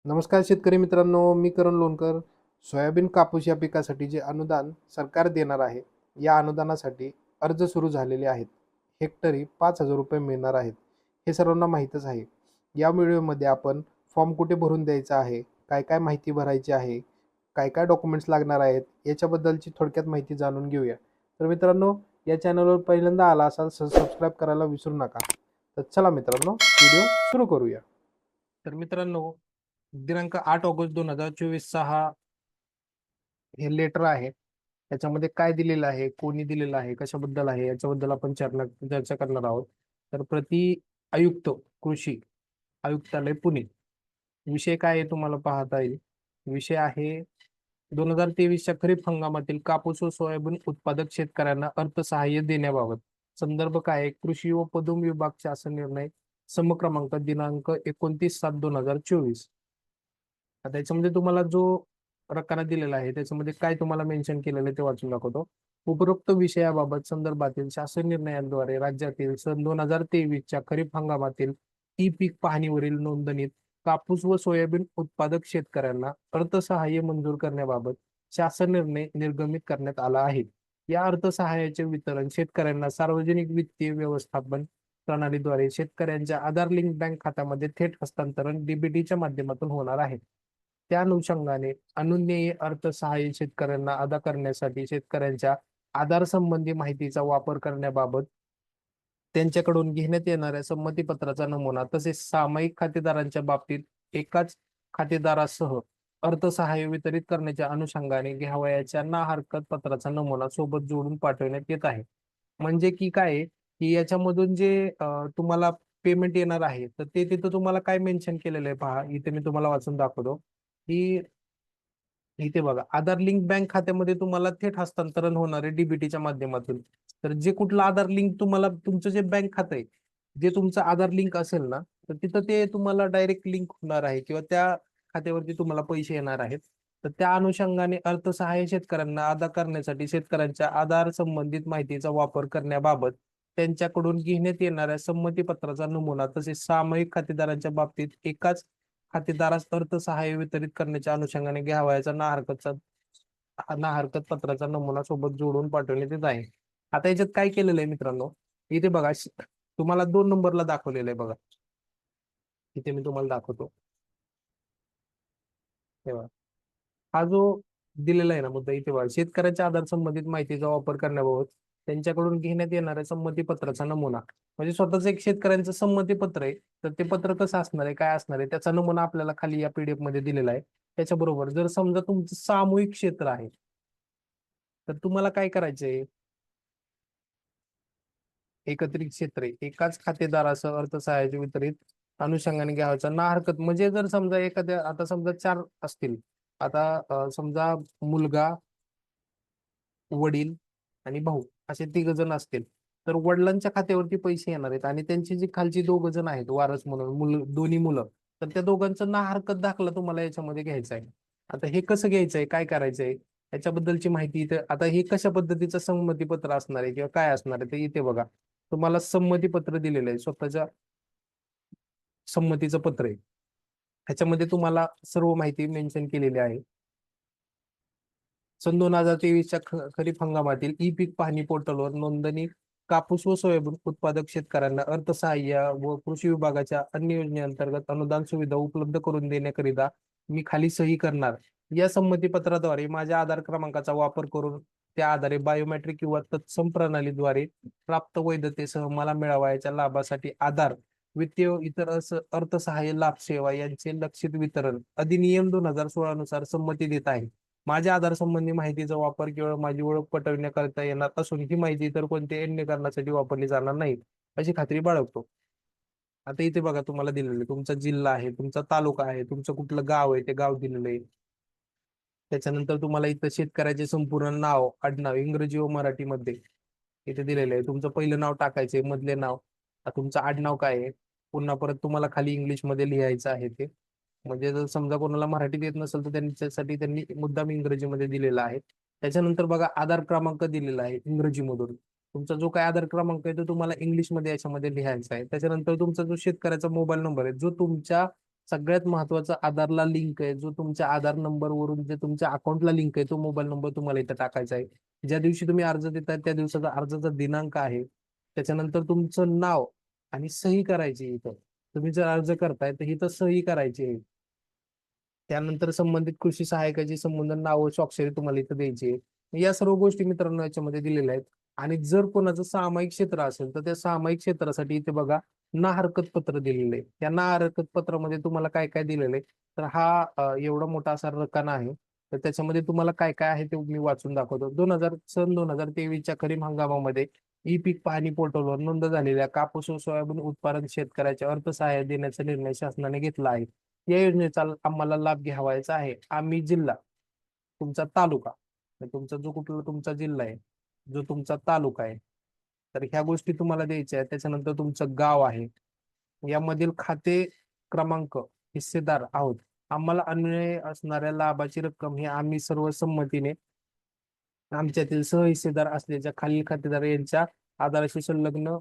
नमस्कार शेतकरी मित्रांनो, मी करण लोणकर. सोयाबीन कापूस या पिकासाठी जे अनुदान सरकार देणार आहे, या अनुदानासाठी अर्ज सुरू झालेले आहेत. हेक्टरी ₹5,000 मिळणार आहेत. हे सर्वांना माहीतच आहे. या व्हिडिओमध्ये आपण फॉर्म कुठे भरून द्यायचा आहे, काय काय माहिती भरायची आहे, काय काय डॉक्युमेंट्स लागणार आहेत, याच्याबद्दलची थोडक्यात माहिती जाणून घेऊया. तर मित्रांनो, या चॅनलवर पहिल्यांदा आला असाल तर सबस्क्राईब करायला विसरू नका. तर चला मित्रांनो, व्हिडिओ सुरू करूया. तर मित्रांनो, दिनांक 8 ऑगस्ट 2024 हा हे लेटर आहे. त्याच्यामध्ये काय दिलेलं आहे, कोणी दिलेलं आहे, कशाबद्दल आहे, याच्याबद्दल आपण चर्चा करणार आहोत. तर प्रति आयुक्त कृषी आयुक्तालय पुणे, विषय काय आहे तुम्हाला पाहता येईल. विषय आहे 2023च्या खरीप हंगामातील कापूस व सोयाबीन उत्पादक शेतकऱ्यांना अर्थसहाय्य देण्याबाबत. संदर्भ काय आहे, कृषी व पदुम विभाग शासन निर्णय समक्रमांक दिनांक 29/7/2024. आता याच्यामध्ये तुम्हाला जो रकाना दिलेला आहे त्याच्यामध्ये काय तुम्हाला मेन्शन केलेलं आहे ते वाचून दाखवतो. उपरोक्त विषयाबाबत संदर्भातील शासन निर्णयाद्वारे राज्यातील सन 2023च्या खरीप हंगामातील ई पीक पाहणीवरील नोंदणीत कापूस व सोयाबीन उत्पादक शेतकऱ्यांना अर्थसहाय्य मंजूर करण्याबाबत शासन निर्णय निर्गमित करण्यात आला आहे. या अर्थसहाय्याचे वितरण शेतकऱ्यांना सार्वजनिक वित्तीय व्यवस्थापन प्रणालीद्वारे शेतकऱ्यांच्या आधार लिंक बँक खात्यामध्ये थेट हस्तांतरण डीबीटीच्या माध्यमातून होणार आहे. त्या अनुषंगाने अनुज्ञेय अर्थसहाय्य शेतकऱ्यांना अदा करण्यासाठी शेतकऱ्यांच्या आधार संबंधी माहितीचा वापर करण्याबाबत त्यांच्याकडून घेण्यात येणाऱ्या संमतीपत्राचा नमुना तसेच सामायिक खातेदारांच्या बाबतीत एकाच खातेदारासह अर्थसहाय्य वितरित करण्याच्या अनुषंगाने घ्यावयाच्या ना हरकत पत्राचा नमुना सोबत जोडून पाठवण्यात येत आहे. म्हणजे की काय आहे, की याच्यामधून जे तुम्हाला पेमेंट येणार आहे तर ते तिथं तुम्हाला काय मेन्शन केलेलं आहे पहा, इथे मी तुम्हाला वाचून दाखवतो की इथे बघा, आधार लिंक बँक खात्यामध्ये तुम्हाला थेट हस्तांतरण होणार आहे डीबीटीच्या माध्यमातून. तर जे कुठलं आधार लिंक तुम्हाला तुमचं जे बँक खातं आहे, जे तुमचं आधार लिंक असेल ना, तर तिथं ते तुम्हाला डायरेक्ट लिंक होणार आहे किंवा त्या खात्यावरती तुम्हाला पैसे येणार आहेत. तर त्या अनुषंगाने अर्थसहाय्य शेतकऱ्यांना अदा करण्यासाठी शेतकऱ्यांच्या आधार संबंधित माहितीचा वापर करण्याबाबत त्यांच्याकडून घेण्यात येणाऱ्या संमतीपत्राचा नमुना तसेच सामायिक खातेदारांच्या बाबतीत एकाच खातेदारास अर्थसहाय्य वितरित करण्याच्या अनुषंगाने घ्यावयाचा ना हरकत पत्राचा नमुना सोबत जोडून पाठवण्यात येत आहे. आता याच्यात काय केलेलं आहे मित्रांनो, इथे बघा, तुम्हाला 2 नंबरला दाखवलेलं आहे बघा. इथे मी तुम्हाला दाखवतो. तेव्हा हा जो दिलेला आहे ना मुद्दा, इथे बघा, शेतकऱ्याच्या आधार संबंधित माहितीचा वापर करण्याबाबत त्यांच्याकडून घेण्यात येणाऱ्या संमती पत्राचा नमुना. म्हणजे स्वतःच एक शेतकऱ्यांचं संमती पत्र आहे. तर ते पत्र कसं असणार आहे, काय असणार आहे, त्याचा नमुना आपल्याला खाली या पीडीएफ मध्ये दिलेला आहे. त्याच्याबरोबर जर समजा तुमचं सामूहिक क्षेत्र आहे, तर तुम्हाला काय करायचंय, एकत्रित क्षेत्र आहे, एकाच खातेदारासह अर्थसहाय्याचे वितरित अनुषंगाने घ्यायचा ना हरकत. म्हणजे जर समजा एखाद्या, आता समजा 4 असतील, आता समजा मुलगा, वडील आणि भाऊ असे 3 जण असतील, तर वडिलांच्या खात्यावरती पैसे येणार आहेत आणि त्यांची जी खालची 2 जण आहेत वारस म्हणून दोन्ही मुलं, तर त्या दोघांचं ना हरकत दाखला तुम्हाला याच्यामध्ये घ्यायचा आहे. आता हे कसं घ्यायचंय, काय करायचंय, याच्याबद्दलची माहिती इथे. आता हे कशा पद्धतीचं संमतीपत्र असणार आहे किंवा काय असणार आहे ते इथे बघा. तुम्हाला संमतीपत्र दिलेलं आहे, स्वतःच्या संमतीचं पत्र आहे. ह्याच्यामध्ये तुम्हाला सर्व माहिती मेन्शन केलेली आहे. सन 2023च्या खरीप हंगामातील ई पीक पाहणी पोर्टलवर नोंदणी कापूस व सोयाबीन उत्पादक शेतकऱ्यांना अर्थसहाय्य व कृषी विभागाच्या अन्य योजनेअंतर्गत अनुदान सुविधा उपलब्ध करून देण्याकरिता मी खाली सही करणार. या संमतीपत्राद्वारे माझ्या आधार क्रमांकाचा वापर करून त्या आधारे बायोमेट्रिक किंवा तत्सम प्रणालीद्वारे प्राप्त वैधतेसह मला मिळावयाच्या लाभासाठी आधार, वित्तीय इतर अर्थसहाय्य लाभ सेवा यांचे लक्षित वितरण अधिनियम 2016 नुसार संमती देत आहे. माझ्या आधार संबंधी माहितीचा वापर केवळ माझी ओळख पटवण्याकरता येणार असून ही माहिती इतर कोणत्याही अन्य कारणासाठी वापरली जाणार नाही अशी खात्री बाळगतो. आता इथे बघा, तुम्हाला दिलेलं आहे तुमचा जिल्हा आहे, तुमचा तालुका आहे, तुमचं कुठलं गाव आहे ते गाव दिलेलं आहे. त्याच्यानंतर तुम्हाला इथं शेतकऱ्याचे संपूर्ण नाव, आडनाव इंग्रजी व मराठीमध्ये इथे दिलेलं आहे. तुमचं पहिलं नाव टाकायचंय, मधले नाव, तुमचं आडनाव काय आहे, पुन्हा परत तुम्हाला खाली इंग्लिशमध्ये लिहायचं आहे ते. म्हणजे जर समजा कोणाला मराठीत येत नसेल तर त्यांच्यासाठी त्यांनी मुद्दाम इंग्रजीमध्ये दिलेला आहे. त्याच्यानंतर बघा, आधार क्रमांक दिलेला आहे इंग्रजीमधून. तुमचा जो काय आधार क्रमांक आहे तो तुम्हाला इंग्लिशमध्ये याच्यामध्ये लिहायचा आहे. त्याच्यानंतर तुमचा जो शेतकऱ्याचा मोबाईल नंबर आहे, जो तुमच्या सगळ्यात महत्वाचा आधारला लिंक आहे, जो तुमच्या आधार नंबर वरून जे तुमच्या अकाउंटला लिंक आहे तो मोबाईल नंबर तुम्हाला इथं टाकायचा आहे. ज्या दिवशी तुम्ही अर्ज देताय त्या दिवसाचा अर्जाचा दिनांक आहे. त्याच्यानंतर तुमचं नाव आणि सही करायची इथं. तुम्ही जर अर्ज करताय तर इथं सही करायची आहे. त्यानंतर संबंधित कृषी सहाय्यकाची संबंध नाव स्वाक्षरी तुम्हाला इथं द्यायची आहे. या सर्व गोष्टी मित्रांनो याच्यामध्ये दिलेल्या आहेत. आणि जर कोणाचं सामायिक क्षेत्र असेल तर त्या सामायिक क्षेत्रासाठी इथे बघा ना हरकत पत्र दिलेलं आहे. त्या ना हरकत पत्रामध्ये तुम्हाला काय काय दिलेलं आहे, तर हा एवढा मोठा असा रकाना आहे. तर त्याच्यामध्ये तुम्हाला काय काय आहे ते मी वाचून दाखवतो. 2023च्या खरीप हंगामामध्ये ई पीक पाहणी पोर्टलवर नोंद झालेल्या कापूस व सोयाबीन उत्पादन शेतकऱ्याच्या अर्थसहाय्य देण्याचा निर्णय शासनाने घेतला आहे. या योजनेचा आम्हाला लाभ घ्यावायचा आहे. आम्ही जिल्हा, तुमचा तालुका, तुमचा जो कुठला तुमचा जिल्हा आहे, जो तुमचा तालुका आहे, तर ह्या गोष्टी तुम्हाला द्यायच्या आहेत. त्याच्यानंतर तुमचं गाव आहे, यामधील खाते क्रमांक, हिस्सेदार आहोत, आम्हाला अन्वय असणाऱ्या लाभाची रक्कम ही आम्ही सर्व संमतीने आमच्यातील सहहिस्सेदार असल्याच्या खालील खातेदार यांच्या आधाराशी संलग्न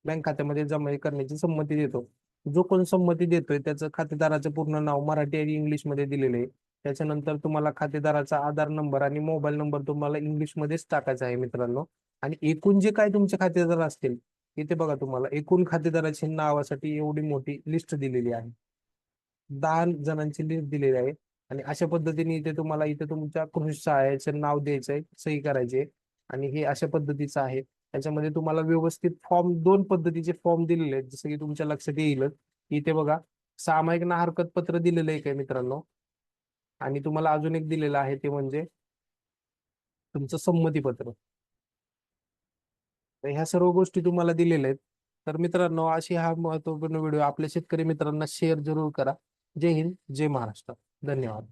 बँक खात्यामध्ये जमा करण्याची संमती देतो. जो कोण संमती देतोय त्याचं खातेदाराचं पूर्ण नाव मराठी आणि इंग्लिशमध्ये दिलेलं आहे. त्याच्यानंतर तुम्हाला खातेदाराचा आधार नंबर आणि मोबाईल नंबर तुम्हाला इंग्लिशमध्येच टाकायचा आहे मित्रांनो. आणि एकूण जे काय तुमचे खातेदार असतील, इथे बघा तुम्हाला एकूण खातेदाराची नावासाठी एवढी मोठी लिस्ट दिलेली आहे. 10 जणांची लिस्ट दिलेली आहे. आणि अशा पद्धतीने इथे तुम्हाला इथे तुमच्या कृषी सहाय्याचं नाव द्यायचंय, सही करायची आहे. आणि हे अशा पद्धतीचं आहे. त्याच्यामध्ये तुम्हाला व्यवस्थित फॉर्म, 2 पद्धतीचे फॉर्म दिलेले आहेत, जसं की तुमच्या लक्षात येईल. इथे बघा सामायिक ना हरकत पत्र दिलेलं आहे काय मित्रांनो. आणि तुम्हाला अजून एक दिलेलं आहे ते म्हणजे तुमचं संमतीपत्र. तर ह्या सर्व गोष्टी तुम्हाला दिलेल्या आहेत. तर मित्रांनो अशी हा महत्वपूर्ण व्हिडिओ आपल्या शेतकरी मित्रांना शेअर जरूर करा. जय हिंद, जय महाराष्ट्र. धन्यवाद.